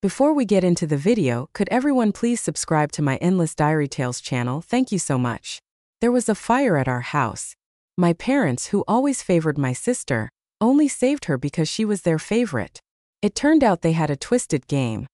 Before we get into the video, could everyone please subscribe to my Endless Diary Tales channel? Thank you so much. There was a fire at our house. My parents, who always favored my sister, only saved her because she was their favorite. It turned out they had a twisted game.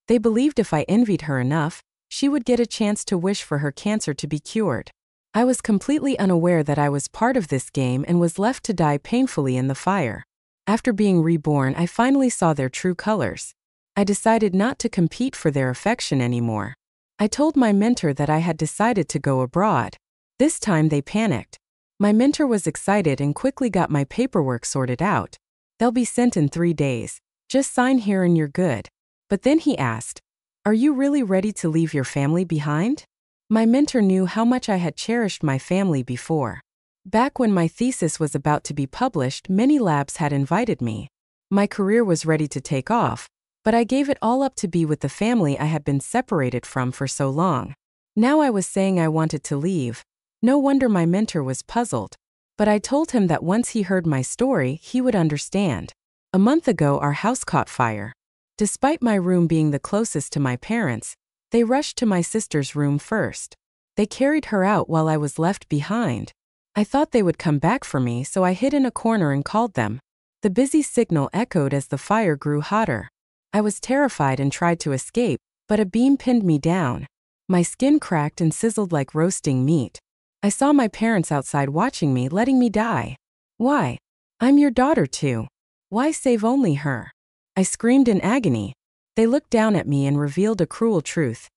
They believed if I envied her enough, she would get a chance to wish for her cancer to be cured. I was completely unaware that I was part of this game and was left to die painfully in the fire. After being reborn, I finally saw their true colors. I decided not to compete for their affection anymore. I told my mentor that I had decided to go abroad. This time they panicked. My mentor was excited and quickly got my paperwork sorted out. They'll be sent in 3 days. Just sign here and you're good. But then he asked, "Are you really ready to leave your family behind?" My mentor knew how much I had cherished my family before. Back when my thesis was about to be published, many labs had invited me. My career was ready to take off, but I gave it all up to be with the family I had been separated from for so long. Now I was saying I wanted to leave. No wonder my mentor was puzzled. But I told him that once he heard my story, he would understand. A month ago, our house caught fire. Despite my room being the closest to my parents, they rushed to my sister's room first. They carried her out while I was left behind. I thought they would come back for me, so I hid in a corner and called them. The busy signal echoed as the fire grew hotter. I was terrified and tried to escape, but a beam pinned me down. My skin cracked and sizzled like roasting meat. I saw my parents outside watching me, letting me die. "Why? I'm your daughter too. Why save only her?" I screamed in agony. They looked down at me and revealed a cruel truth.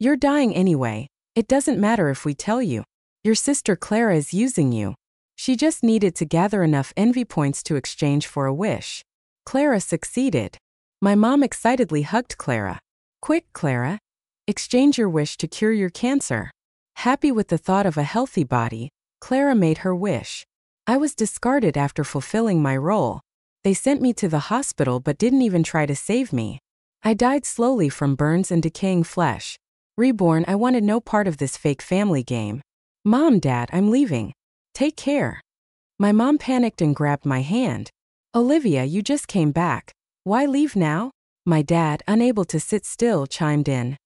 "You're dying anyway. It doesn't matter if we tell you. Your sister Clara is using you. She just needed to gather enough envy points to exchange for a wish." Clara succeeded. My mom excitedly hugged Clara. "Quick, Clara. Exchange your wish to cure your cancer." Happy with the thought of a healthy body, Clara made her wish. I was discarded after fulfilling my role. They sent me to the hospital but didn't even try to save me. I died slowly from burns and decaying flesh. Reborn, I wanted no part of this fake family game. "Mom, Dad, I'm leaving. Take care." My mom panicked and grabbed my hand. "Olivia, you just came back. Why leave now?" My dad, unable to sit still, chimed in.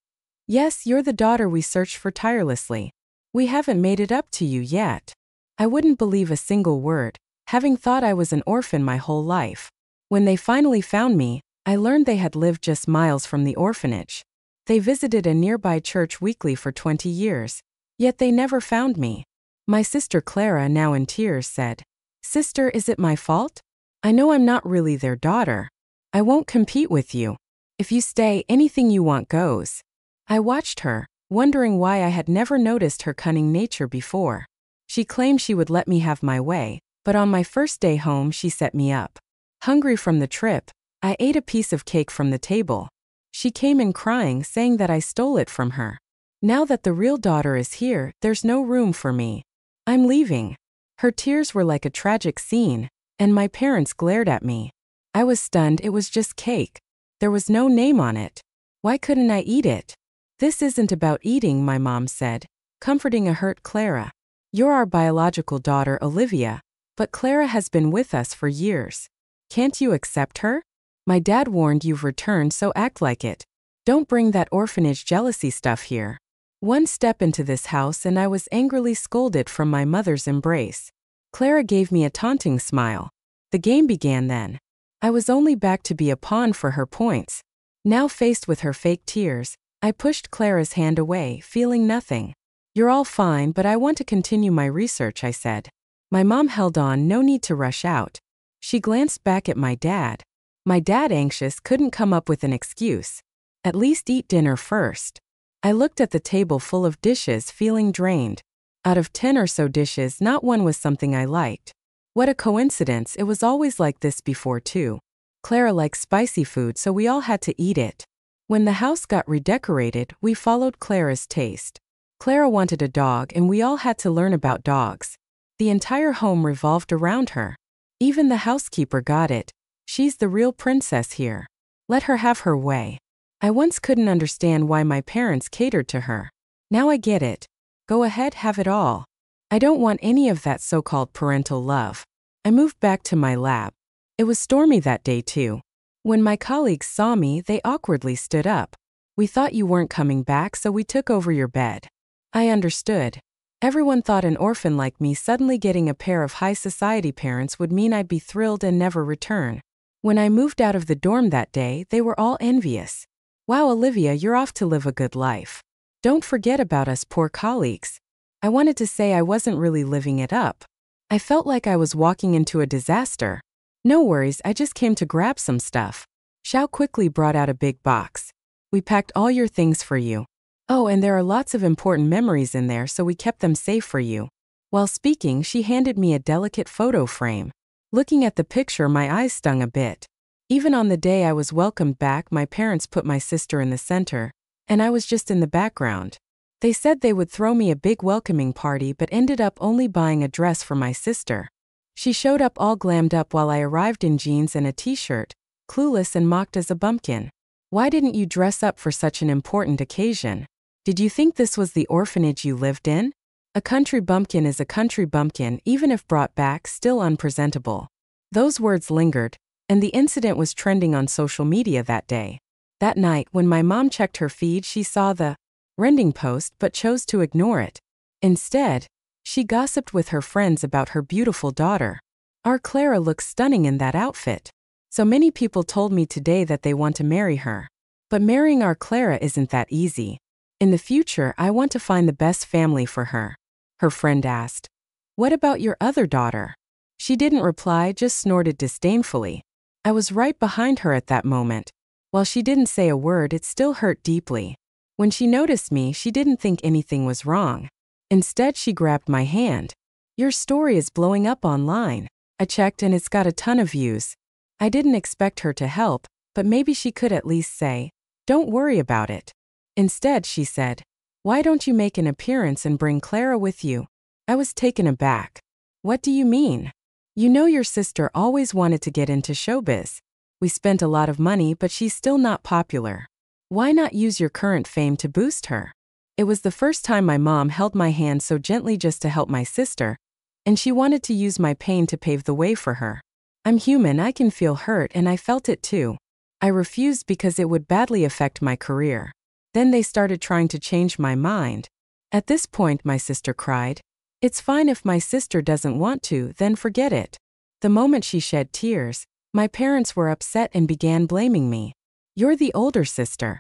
"Yes, you're the daughter we searched for tirelessly. We haven't made it up to you yet." I wouldn't believe a single word, having thought I was an orphan my whole life. When they finally found me, I learned they had lived just miles from the orphanage. They visited a nearby church weekly for 20 years, yet they never found me. My sister Clara, now in tears, said, "Sister, is it my fault? I know I'm not really their daughter. I won't compete with you. If you stay, anything you want goes." I watched her, wondering why I had never noticed her cunning nature before. She claimed she would let me have my way, but on my first day home she set me up. Hungry from the trip, I ate a piece of cake from the table. She came in crying, saying that I stole it from her. Now that the real daughter is here, there's no room for me. I'm leaving. Her tears were like a tragic scene, and my parents glared at me. I was stunned. It was just cake. There was no name on it. Why couldn't I eat it? "This isn't about eating," my mom said, comforting a hurt Clara. "You're our biological daughter, Olivia, but Clara has been with us for years. Can't you accept her? My dad warned you've returned, so act like it. Don't bring that orphanage jealousy stuff here." One step into this house and I was angrily scolded from my mother's embrace. Clara gave me a taunting smile. The game began then. I was only back to be a pawn for her points. Now faced with her fake tears, I pushed Clara's hand away, feeling nothing. "You're all fine, but I want to continue my research," I said. My mom held on, no need to rush out. She glanced back at my dad. My dad, anxious, couldn't come up with an excuse. "At least eat dinner first." I looked at the table full of dishes, feeling drained. Out of 10 or so dishes, not one was something I liked. What a coincidence, it was always like this before too. Clara likes spicy food, so we all had to eat it. When the house got redecorated, we followed Clara's taste. Clara wanted a dog and we all had to learn about dogs. The entire home revolved around her. Even the housekeeper got it. She's the real princess here. Let her have her way. I once couldn't understand why my parents catered to her. Now I get it. Go ahead, have it all. I don't want any of that so-called parental love. I moved back to my lab. It was stormy that day too. When my colleagues saw me, they awkwardly stood up. We thought you weren't coming back, so we took over your bed. I understood. Everyone thought an orphan like me suddenly getting a pair of high society parents would mean I'd be thrilled and never return. When I moved out of the dorm that day, they were all envious. Wow, Olivia, you're off to live a good life. Don't forget about us poor colleagues. I wanted to say I wasn't really living it up. I felt like I was walking into a disaster. No worries, I just came to grab some stuff. Xiao quickly brought out a big box. We packed all your things for you. Oh, and there are lots of important memories in there, so we kept them safe for you. While speaking, she handed me a delicate photo frame. Looking at the picture, my eyes stung a bit. Even on the day I was welcomed back, my parents put my sister in the center, and I was just in the background. They said they would throw me a big welcoming party but ended up only buying a dress for my sister. She showed up all glammed up while I arrived in jeans and a t-shirt, clueless and mocked as a bumpkin. Why didn't you dress up for such an important occasion? Did you think this was the orphanage you lived in? A country bumpkin is a country bumpkin, even if brought back, still unpresentable. Those words lingered, and the incident was trending on social media that day. That night, when my mom checked her feed, she saw the rending post but chose to ignore it. Instead, she gossiped with her friends about her beautiful daughter. Our Clara looks stunning in that outfit. So many people told me today that they want to marry her. But marrying our Clara isn't that easy. In the future, I want to find the best family for her. Her friend asked. What about your other daughter? She didn't reply, just snorted disdainfully. I was right behind her at that moment. While she didn't say a word, it still hurt deeply. When she noticed me, she didn't think anything was wrong. Instead, she grabbed my hand. Your story is blowing up online. I checked and it's got a ton of views. I didn't expect her to help, but maybe she could at least say, don't worry about it. Instead, she said, why don't you make an appearance and bring Clara with you? I was taken aback. What do you mean? You know your sister always wanted to get into showbiz. We spent a lot of money, but she's still not popular. Why not use your current fame to boost her? It was the first time my mom held my hand so gently just to help my sister, and she wanted to use my pain to pave the way for her. I'm human, I can feel hurt, and I felt it too. I refused because it would badly affect my career. Then they started trying to change my mind. At this point, my sister cried. It's fine if my sister doesn't want to, then forget it. The moment she shed tears, my parents were upset and began blaming me. You're the older sister.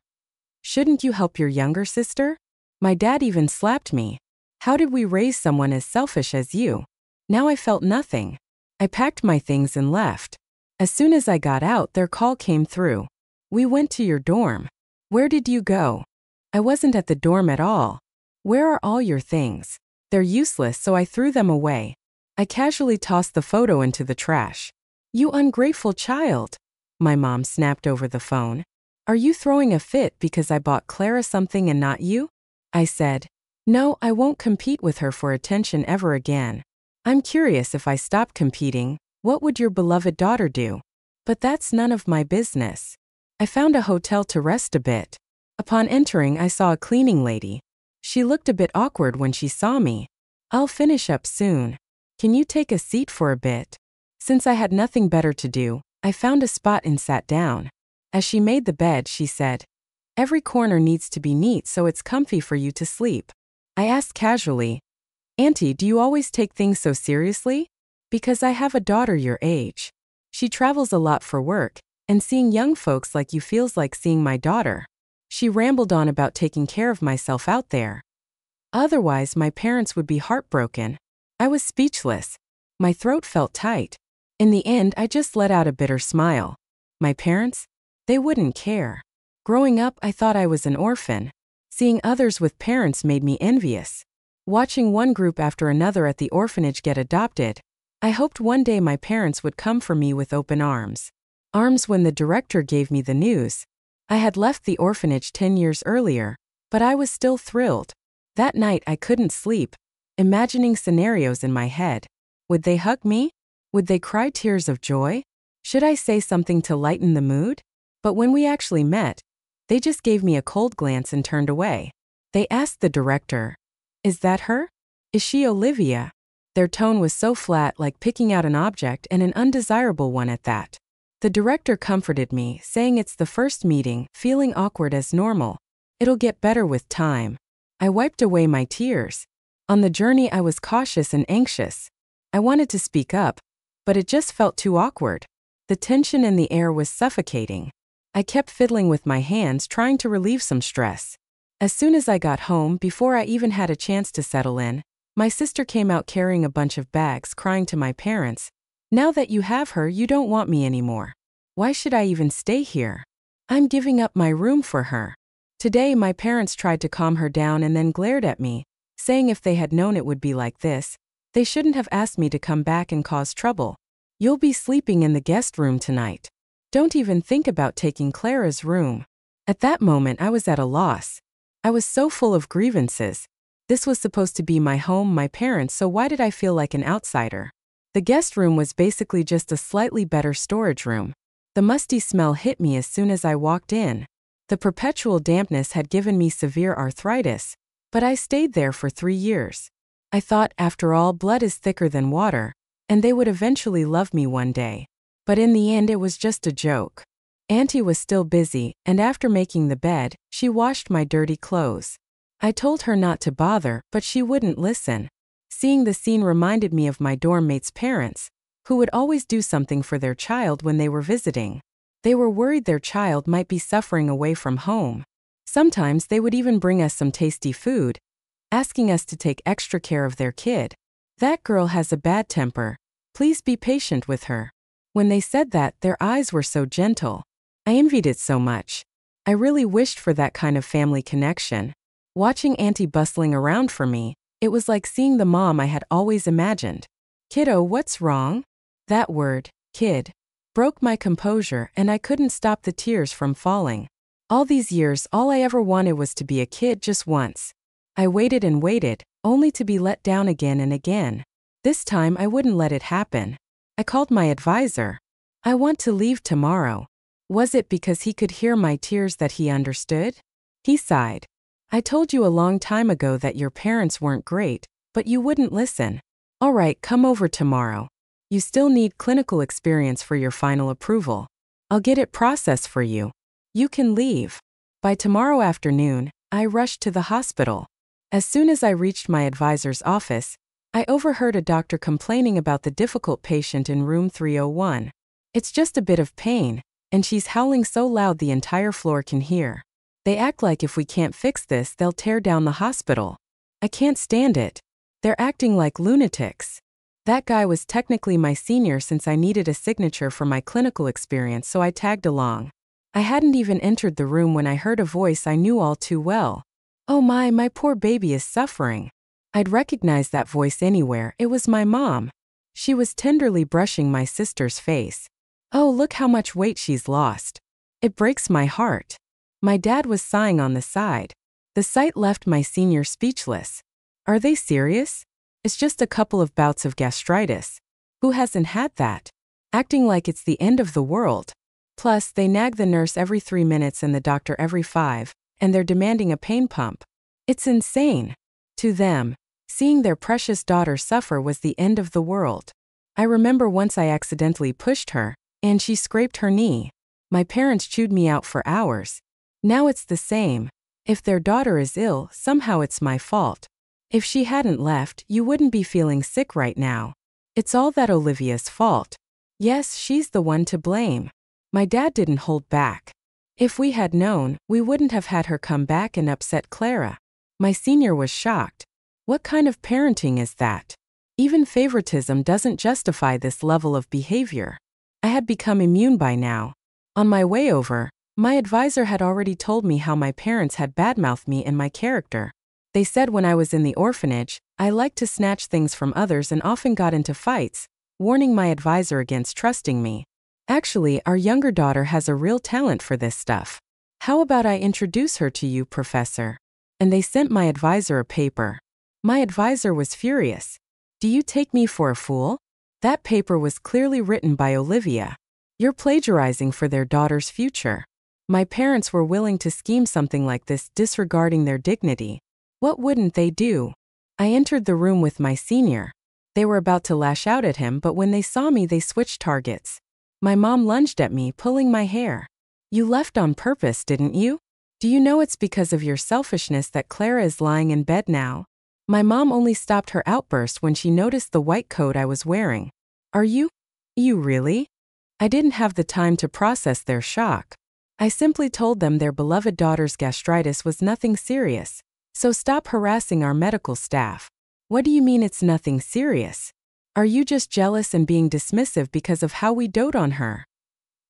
Shouldn't you help your younger sister? My dad even slapped me. How did we raise someone as selfish as you? Now I felt nothing. I packed my things and left. As soon as I got out, their call came through. We went to your dorm. Where did you go? I wasn't at the dorm at all. Where are all your things? They're useless, so I threw them away. I casually tossed the photo into the trash. You ungrateful child. My mom snapped over the phone. Are you throwing a fit because I bought Clara something and not you? I said, no, I won't compete with her for attention ever again. I'm curious, if I stop competing, what would your beloved daughter do? But that's none of my business. I found a hotel to rest a bit. Upon entering, I saw a cleaning lady. She looked a bit awkward when she saw me. I'll finish up soon. Can you take a seat for a bit? Since I had nothing better to do, I found a spot and sat down. As she made the bed, she said, every corner needs to be neat so it's comfy for you to sleep. I asked casually, Auntie, do you always take things so seriously? Because I have a daughter your age. She travels a lot for work, and seeing young folks like you feels like seeing my daughter. She rambled on about taking care of myself out there. Otherwise, my parents would be heartbroken. I was speechless. My throat felt tight. In the end, I just let out a bitter smile. My parents? They wouldn't care. Growing up, I thought I was an orphan. Seeing others with parents made me envious. Watching one group after another at the orphanage get adopted, I hoped one day my parents would come for me with open arms. Arms when the director gave me the news. I had left the orphanage 10 years earlier, but I was still thrilled. That night I couldn't sleep, imagining scenarios in my head. Would they hug me? Would they cry tears of joy? Should I say something to lighten the mood? But when we actually met, they just gave me a cold glance and turned away. They asked the director, is that her? Is she Olivia? Their tone was so flat, like picking out an object, and an undesirable one at that. The director comforted me, saying it's the first meeting, feeling awkward as normal. It'll get better with time. I wiped away my tears. On the journey, I was cautious and anxious. I wanted to speak up, but it just felt too awkward. The tension in the air was suffocating. I kept fiddling with my hands, trying to relieve some stress. As soon as I got home, before I even had a chance to settle in, my sister came out carrying a bunch of bags, crying to my parents, "Now that you have her, you don't want me anymore. Why should I even stay here? I'm giving up my room for her." Today, my parents tried to calm her down and then glared at me, saying if they had known it would be like this, they shouldn't have asked me to come back and cause trouble. "You'll be sleeping in the guest room tonight. Don't even think about taking Clara's room." At that moment, I was at a loss. I was so full of grievances. This was supposed to be my home, my parents, so why did I feel like an outsider? The guest room was basically just a slightly better storage room. The musty smell hit me as soon as I walked in. The perpetual dampness had given me severe arthritis, but I stayed there for 3 years. I thought, after all, blood is thicker than water, and they would eventually love me one day. But in the end, it was just a joke. Auntie was still busy, and after making the bed, she washed my dirty clothes. I told her not to bother, but she wouldn't listen. Seeing the scene reminded me of my dorm mates' parents, who would always do something for their child when they were visiting. They were worried their child might be suffering away from home. Sometimes they would even bring us some tasty food, asking us to take extra care of their kid. "That girl has a bad temper. Please be patient with her." When they said that, their eyes were so gentle. I envied it so much. I really wished for that kind of family connection. Watching Auntie bustling around for me, it was like seeing the mom I had always imagined. "Kiddo, what's wrong?" That word, kid, broke my composure, and I couldn't stop the tears from falling. All these years, all I ever wanted was to be a kid just once. I waited and waited, only to be let down again and again. This time, I wouldn't let it happen. I called my advisor. "I want to leave tomorrow." Was it because he could hear my tears that he understood? He sighed. "I told you a long time ago that your parents weren't great, but you wouldn't listen. All right, come over tomorrow. You still need clinical experience for your final approval. I'll get it processed for you. You can leave." By tomorrow afternoon, I rushed to the hospital. As soon as I reached my advisor's office, I overheard a doctor complaining about the difficult patient in room 301. "It's just a bit of pain, and she's howling so loud the entire floor can hear. They act like if we can't fix this, they'll tear down the hospital. I can't stand it. They're acting like lunatics." That guy was technically my senior since I needed a signature for my clinical experience, so I tagged along. I hadn't even entered the room when I heard a voice I knew all too well. "Oh my poor baby is suffering." I'd recognize that voice anywhere. It was my mom. She was tenderly brushing my sister's face. "Oh, look how much weight she's lost. It breaks my heart." My dad was sighing on the side. The sight left my senior speechless. Are they serious? It's just a couple of bouts of gastritis. Who hasn't had that? Acting like it's the end of the world. Plus, they nag the nurse every 3 minutes and the doctor every 5, and they're demanding a pain pump. It's insane. To them, seeing their precious daughter suffer was the end of the world. I remember once I accidentally pushed her, and she scraped her knee. My parents chewed me out for hours. Now it's the same. If their daughter is ill, somehow it's my fault. If she hadn't left, you wouldn't be feeling sick right now. It's all that Olivia's fault. Yes, she's the one to blame. My dad didn't hold back. If we had known, we wouldn't have had her come back and upset Clara. My senior was shocked. What kind of parenting is that? Even favoritism doesn't justify this level of behavior. I had become immune by now. On my way over, my advisor had already told me how my parents had badmouthed me and my character. They said when I was in the orphanage, I liked to snatch things from others and often got into fights, warning my advisor against trusting me. Actually, our younger daughter has a real talent for this stuff. How about I introduce her to you, Professor? And they sent my advisor a paper. My advisor was furious. Do you take me for a fool? That paper was clearly written by Olivia. You're plagiarizing for their daughter's future. My parents were willing to scheme something like this, disregarding their dignity. What wouldn't they do? I entered the room with my senior. They were about to lash out at him, but when they saw me, they switched targets. My mom lunged at me, pulling my hair. You left on purpose, didn't you? Do you know it's because of your selfishness that Clara is lying in bed now? My mom only stopped her outburst when she noticed the white coat I was wearing. Are you? You really? I didn't have the time to process their shock. I simply told them their beloved daughter's gastritis was nothing serious. So stop harassing our medical staff. What do you mean it's nothing serious? Are you just jealous and being dismissive because of how we dote on her?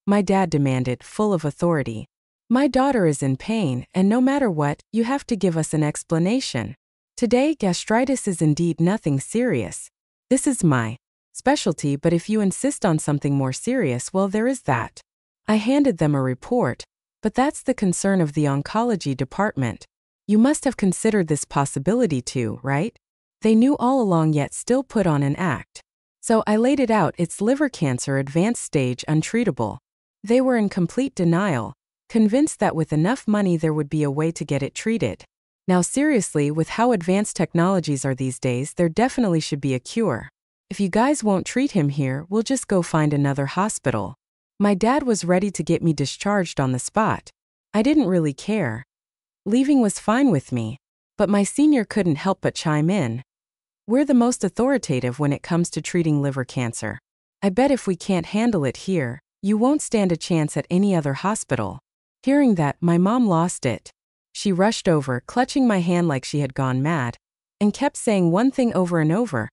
My dad demanded, full of authority. My daughter is in pain, and no matter what, you have to give us an explanation. Today, gastritis is indeed nothing serious. This is my specialty, but if you insist on something more serious, well, there is that. I handed them a report, but that's the concern of the oncology department. You must have considered this possibility too, right? They knew all along yet still put on an act. So I laid it out, it's liver cancer, advanced stage, untreatable. They were in complete denial, convinced that with enough money there would be a way to get it treated. Now seriously, with how advanced technologies are these days, there definitely should be a cure. If you guys won't treat him here, we'll just go find another hospital. My dad was ready to get me discharged on the spot. I didn't really care. Leaving was fine with me, but my senior couldn't help but chime in. We're the most authoritative when it comes to treating liver cancer. I bet if we can't handle it here, you won't stand a chance at any other hospital. Hearing that, my mom lost it. She rushed over, clutching my hand like she had gone mad, and kept saying one thing over and over.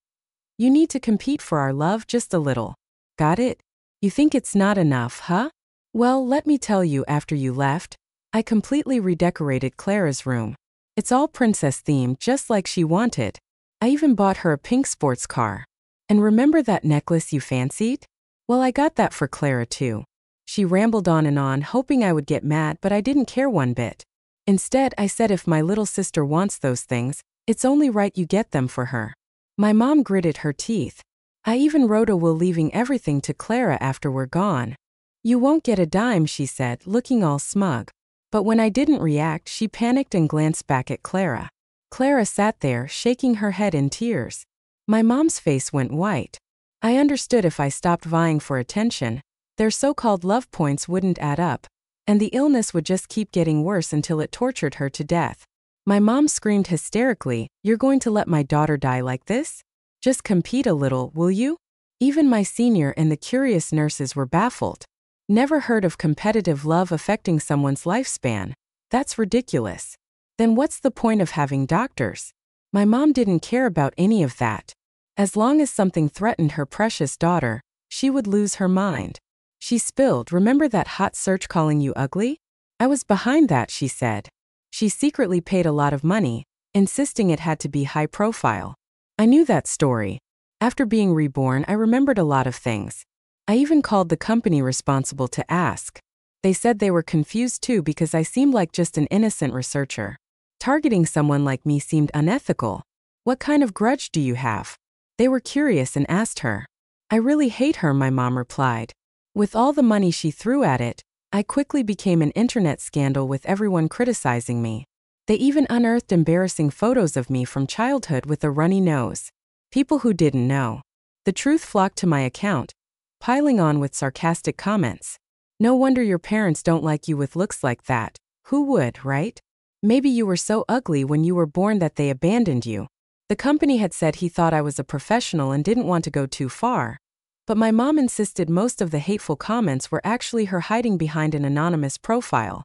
You need to compete for our love just a little. Got it? You think it's not enough, huh? Well, let me tell you, after you left, I completely redecorated Clara's room. It's all princess themed, just like she wanted. I even bought her a pink sports car. And remember that necklace you fancied? Well, I got that for Clara too. She rambled on, hoping I would get mad, but I didn't care one bit. Instead, I said if my little sister wants those things, it's only right you get them for her. My mom gritted her teeth. I even wrote a will leaving everything to Clara after we're gone. You won't get a dime, she said, looking all smug. But when I didn't react, she panicked and glanced back at Clara. Clara sat there, shaking her head in tears. My mom's face went white. I understood if I stopped vying for attention, their so-called love points wouldn't add up, and the illness would just keep getting worse until it tortured her to death. My mom screamed hysterically, "You're going to let my daughter die like this? Just compete a little, will you?" Even my senior and the curious nurses were baffled. Never heard of competitive love affecting someone's lifespan. That's ridiculous. Then what's the point of having doctors? My mom didn't care about any of that. As long as something threatened her precious daughter, she would lose her mind. She spilled, "Remember that hot search calling you ugly? I was behind that," she said. She secretly paid a lot of money, insisting it had to be high profile. I knew that story. After being reborn, I remembered a lot of things. I even called the company responsible to ask. They said they were confused too because I seemed like just an innocent researcher. Targeting someone like me seemed unethical. What kind of grudge do you have? They were curious and asked her. I really hate her, my mom replied. With all the money she threw at it, I quickly became an internet scandal with everyone criticizing me. They even unearthed embarrassing photos of me from childhood with a runny nose. People who didn't know the truth flocked to my account, piling on with sarcastic comments. No wonder your parents don't like you with looks like that. Who would, right? Maybe you were so ugly when you were born that they abandoned you. The company had said he thought I was a professional and didn't want to go too far. But my mom insisted most of the hateful comments were actually her hiding behind an anonymous profile.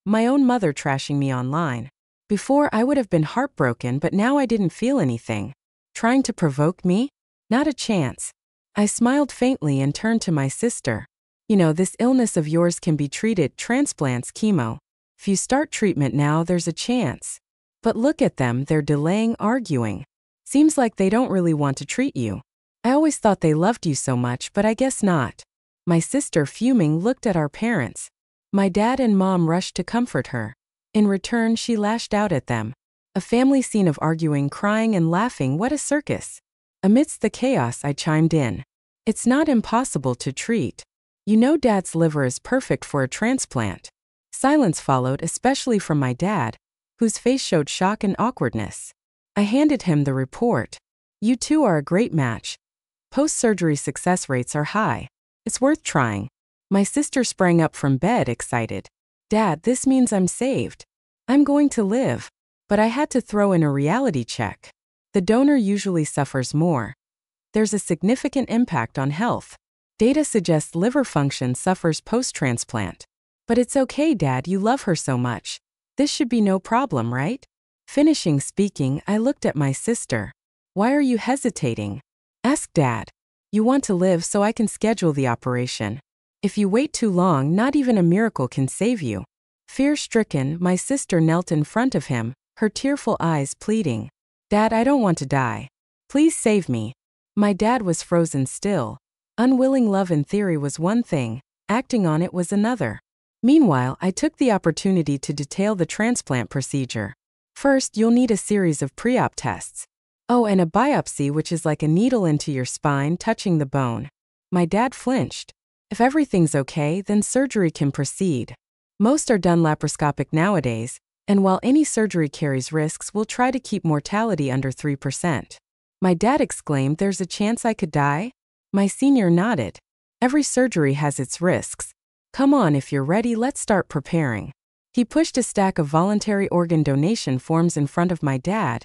My own mother trashing me online. Before, I would have been heartbroken, but now I didn't feel anything. Trying to provoke me? Not a chance. I smiled faintly and turned to my sister. You know, this illness of yours can be treated, transplants, chemo. If you start treatment now, there's a chance. But look at them, they're delaying, arguing. Seems like they don't really want to treat you. I always thought they loved you so much, but I guess not. My sister, fuming, looked at our parents. My dad and mom rushed to comfort her. In return, she lashed out at them. A family scene of arguing, crying, and laughing. What a circus. Amidst the chaos, I chimed in. It's not impossible to treat. You know Dad's liver is perfect for a transplant. Silence followed, especially from my dad, whose face showed shock and awkwardness. I handed him the report. You two are a great match. Post-surgery success rates are high. It's worth trying. My sister sprang up from bed, excited. Dad, this means I'm saved. I'm going to live. But I had to throw in a reality check. The donor usually suffers more. There's a significant impact on health. Data suggests liver function suffers post-transplant. But it's okay, Dad, you love her so much. This should be no problem, right? Finishing speaking, I looked at my sister. Why are you hesitating? Ask Dad. You want to live so I can schedule the operation. If you wait too long, not even a miracle can save you. Fear-stricken, my sister knelt in front of him, her tearful eyes pleading. Dad, I don't want to die. Please save me. My dad was frozen still. Unwilling love in theory was one thing, acting on it was another. Meanwhile, I took the opportunity to detail the transplant procedure. First, you'll need a series of pre-op tests. Oh, and a biopsy, which is like a needle into your spine touching the bone. My dad flinched. If everything's okay, then surgery can proceed. Most are done laparoscopic nowadays, and while any surgery carries risks, we'll try to keep mortality under 3%. My dad exclaimed, there's a chance I could die? My senior nodded. Every surgery has its risks. Come on, if you're ready, let's start preparing. He pushed a stack of voluntary organ donation forms in front of my dad,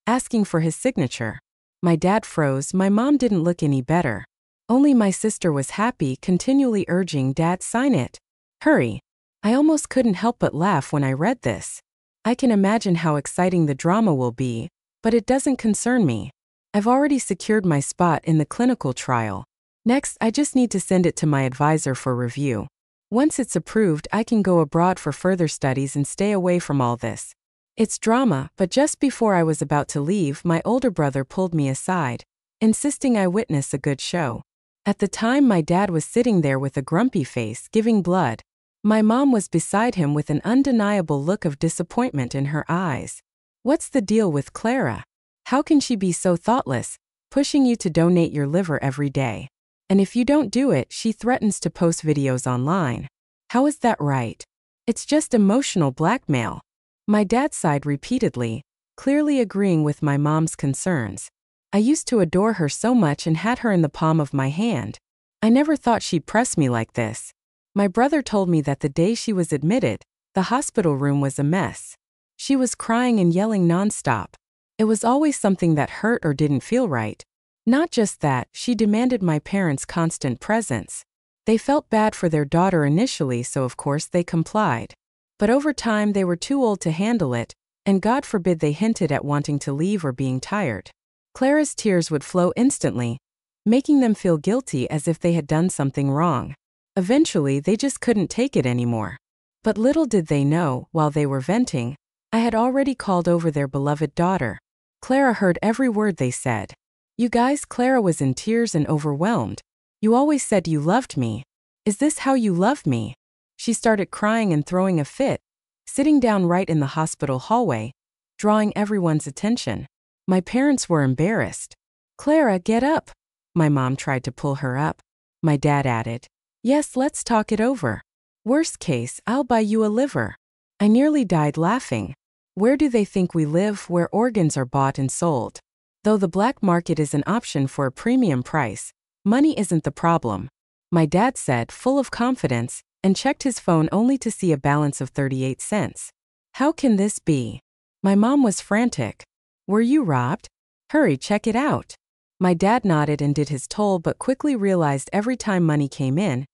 asking for his signature. My dad froze, my mom didn't look any better. Only my sister was happy, continually urging, Dad, sign it. Hurry. I almost couldn't help but laugh when I read this. I can imagine how exciting the drama will be, but it doesn't concern me. I've already secured my spot in the clinical trial. Next, I just need to send it to my advisor for review. Once it's approved, I can go abroad for further studies and stay away from all this. It's drama, but just before I was about to leave, my older brother pulled me aside, insisting I witness a good show. At the time, my dad was sitting there with a grumpy face, giving blood. My mom was beside him with an undeniable look of disappointment in her eyes. What's the deal with Clara? How can she be so thoughtless, pushing you to donate your liver every day? And if you don't do it, she threatens to post videos online. How is that right? It's just emotional blackmail. My dad sighed repeatedly, clearly agreeing with my mom's concerns. I used to adore her so much and had her in the palm of my hand. I never thought she'd press me like this. My brother told me that the day she was admitted, the hospital room was a mess. She was crying and yelling nonstop. It was always something that hurt or didn't feel right. Not just that, she demanded my parents' constant presence. They felt bad for their daughter initially, so of course they complied. But over time they were too old to handle it, and God forbid they hinted at wanting to leave or being tired. Clara's tears would flow instantly, making them feel guilty as if they had done something wrong. Eventually, they just couldn't take it anymore. But little did they know, while they were venting, I had already called over their beloved daughter. Clara heard every word they said. You guys, Clara was in tears and overwhelmed. You always said you loved me. Is this how you love me? She started crying and throwing a fit, sitting down right in the hospital hallway, drawing everyone's attention. My parents were embarrassed. Clara, get up. My mom tried to pull her up. My dad added, yes, let's talk it over. Worst case, I'll buy you a liver. I nearly died laughing. Where do they think we live, where organs are bought and sold? Though the black market is an option for a premium price, money isn't the problem. My dad said, full of confidence, and checked his phone only to see a balance of 38 cents. How can this be? My mom was frantic. Were you robbed? Hurry, check it out. My dad nodded and did his toll, but quickly realized every time money came in,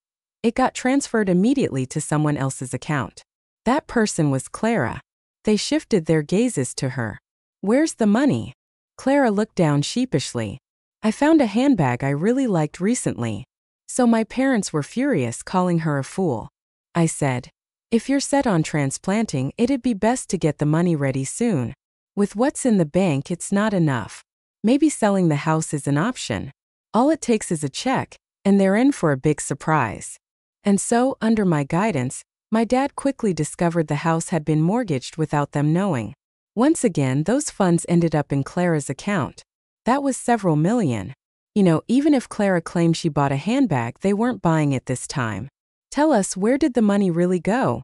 it got transferred immediately to someone else's account. That person was Clara. They shifted their gazes to her. Where's the money? Clara looked down sheepishly. I found a handbag I really liked recently. So my parents were furious, calling her a fool. I said, if you're set on transplanting, it'd be best to get the money ready soon. With what's in the bank, it's not enough. Maybe selling the house is an option. All it takes is a check, and they're in for a big surprise. And so, under my guidance, my dad quickly discovered the house had been mortgaged without them knowing. Once again, those funds ended up in Clara's account. That was several million. You know, even if Clara claimed she bought a handbag, they weren't buying it this time. Tell us, where did the money really go?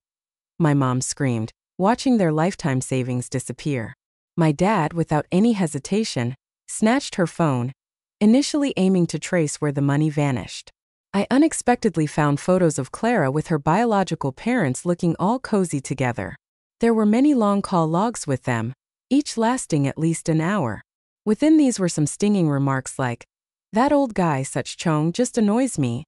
My mom screamed, watching their lifetime savings disappear. My dad, without any hesitation, snatched her phone, initially aiming to trace where the money vanished. I unexpectedly found photos of Clara with her biological parents looking all cozy together. There were many long call logs with them, each lasting at least an hour. Within these were some stinging remarks like, "That old guy such chong just annoys me,"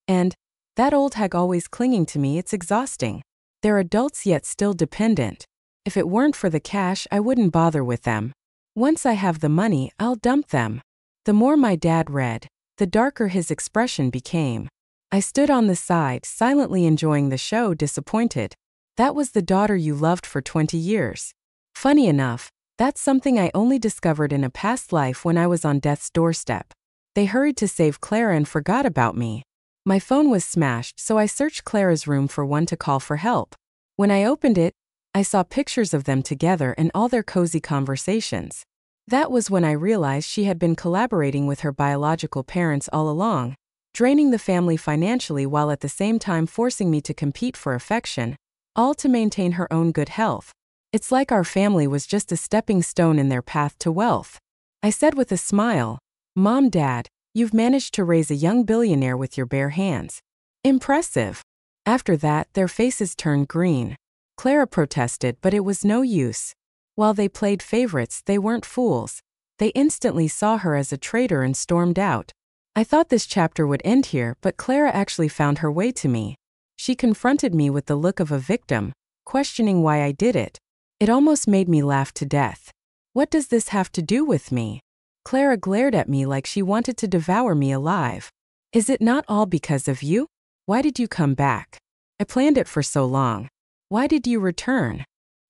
and "That old hag always clinging to me, it's exhausting." They're adults yet still dependent. If it weren't for the cash, I wouldn't bother with them. Once I have the money, I'll dump them. The more my dad read, the darker his expression became. I stood on the side, silently enjoying the show, disappointed. That was the daughter you loved for 20 years. Funny enough, that's something I only discovered in a past life when I was on death's doorstep. They hurried to save Clara and forgot about me. My phone was smashed, so I searched Clara's room for one to call for help. When I opened it, I saw pictures of them together and all their cozy conversations. That was when I realized she had been collaborating with her biological parents all along, draining the family financially while at the same time forcing me to compete for affection, all to maintain her own good health. It's like our family was just a stepping stone in their path to wealth. I said with a smile, "Mom, Dad, you've managed to raise a young billionaire with your bare hands. Impressive." After that, their faces turned green. Clara protested, but it was no use. While they played favorites, they weren't fools. They instantly saw her as a traitor and stormed out. I thought this chapter would end here, but Clara actually found her way to me. She confronted me with the look of a victim, questioning why I did it. It almost made me laugh to death. "What does this have to do with me?" Clara glared at me like she wanted to devour me alive. "Is it not all because of you? Why did you come back? I planned it for so long. Why did you return?"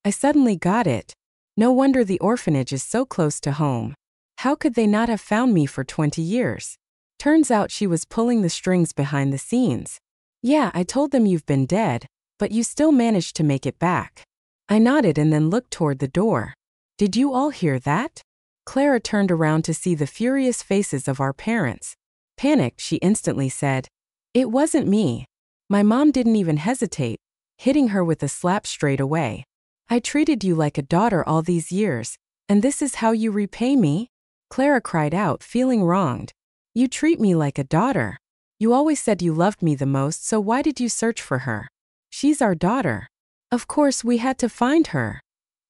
I suddenly got it. No wonder the orphanage is so close to home. How could they not have found me for 20 years? Turns out she was pulling the strings behind the scenes. "Yeah, I told them you've been dead, but you still managed to make it back." I nodded and then looked toward the door. "Did you all hear that?" Clara turned around to see the furious faces of our parents. Panicked, she instantly said, "It wasn't me." My mom didn't even hesitate, hitting her with a slap straight away. "I treated you like a daughter all these years, and this is how you repay me?" Clara cried out, feeling wronged. "You treat me like a daughter. You always said you loved me the most, so why did you search for her? She's our daughter." "Of course we had to find her,"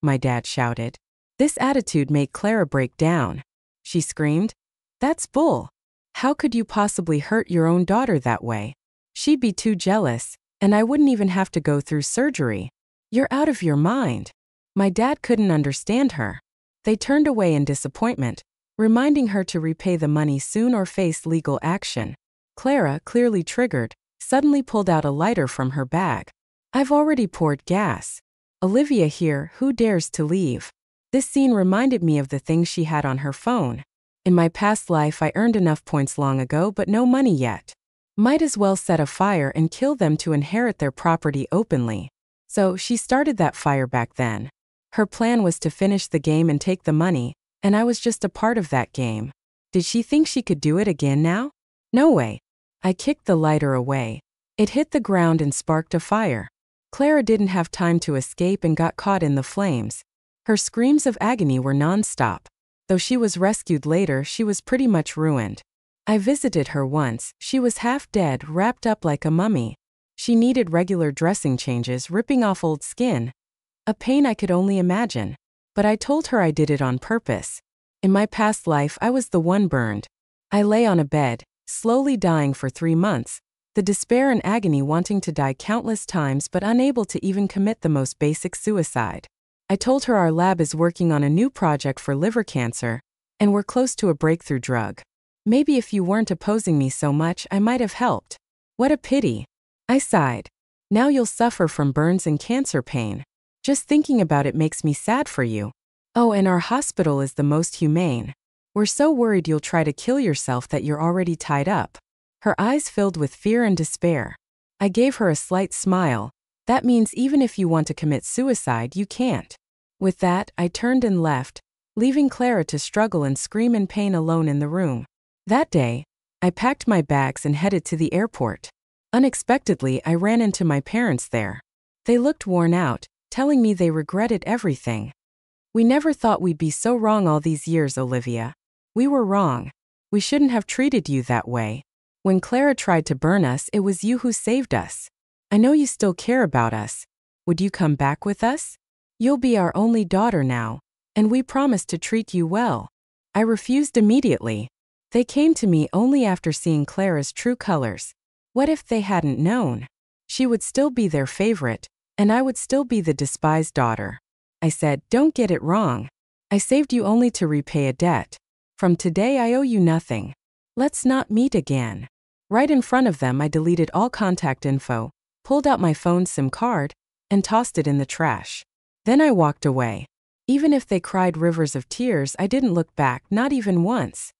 my dad shouted. This attitude made Clara break down. She screamed, "That's bull. How could you possibly hurt your own daughter that way? She'd be too jealous, and I wouldn't even have to go through surgery. You're out of your mind." My dad couldn't understand her. They turned away in disappointment, reminding her to repay the money soon or face legal action. Clara, clearly triggered, suddenly pulled out a lighter from her bag. "I've already poured gas. Olivia here, who dares to leave?" This scene reminded me of the things she had on her phone. In my past life, I earned enough points long ago, but no money yet. Might as well set a fire and kill them to inherit their property openly. So she started that fire back then. Her plan was to finish the game and take the money, and I was just a part of that game. Did she think she could do it again now? No way. I kicked the lighter away. It hit the ground and sparked a fire. Clara didn't have time to escape and got caught in the flames. Her screams of agony were non-stop. Though she was rescued later, she was pretty much ruined. I visited her once. She was half dead, wrapped up like a mummy. She needed regular dressing changes, ripping off old skin. A pain I could only imagine. But I told her I did it on purpose. In my past life, I was the one burned. I lay on a bed, slowly dying for 3 months, the despair and agony wanting to die countless times but unable to even commit the most basic suicide. I told her our lab is working on a new project for liver cancer, and we're close to a breakthrough drug. Maybe if you weren't opposing me so much, I might have helped. What a pity. I sighed. Now you'll suffer from burns and cancer pain. Just thinking about it makes me sad for you. Oh, and our hospital is the most humane. We're so worried you'll try to kill yourself that you're already tied up. Her eyes filled with fear and despair. I gave her a slight smile. That means even if you want to commit suicide, you can't. With that, I turned and left, leaving Clara to struggle and scream in pain alone in the room. That day, I packed my bags and headed to the airport. Unexpectedly, I ran into my parents there. They looked worn out, telling me they regretted everything. "We never thought we'd be so wrong all these years, Olivia. We were wrong. We shouldn't have treated you that way." When Clara tried to burn us, it was you who saved us. I know you still care about us. Would you come back with us? You'll be our only daughter now, and we promise to treat you well." I refused immediately. They came to me only after seeing Clara's true colors. What if they hadn't known? She would still be their favorite, and I would still be the despised daughter. I said, "Don't get it wrong. I saved you only to repay a debt. From today I owe you nothing. Let's not meet again." Right in front of them, I deleted all contact info, pulled out my phone's SIM card, and tossed it in the trash. Then I walked away. Even if they cried rivers of tears, I didn't look back, not even once.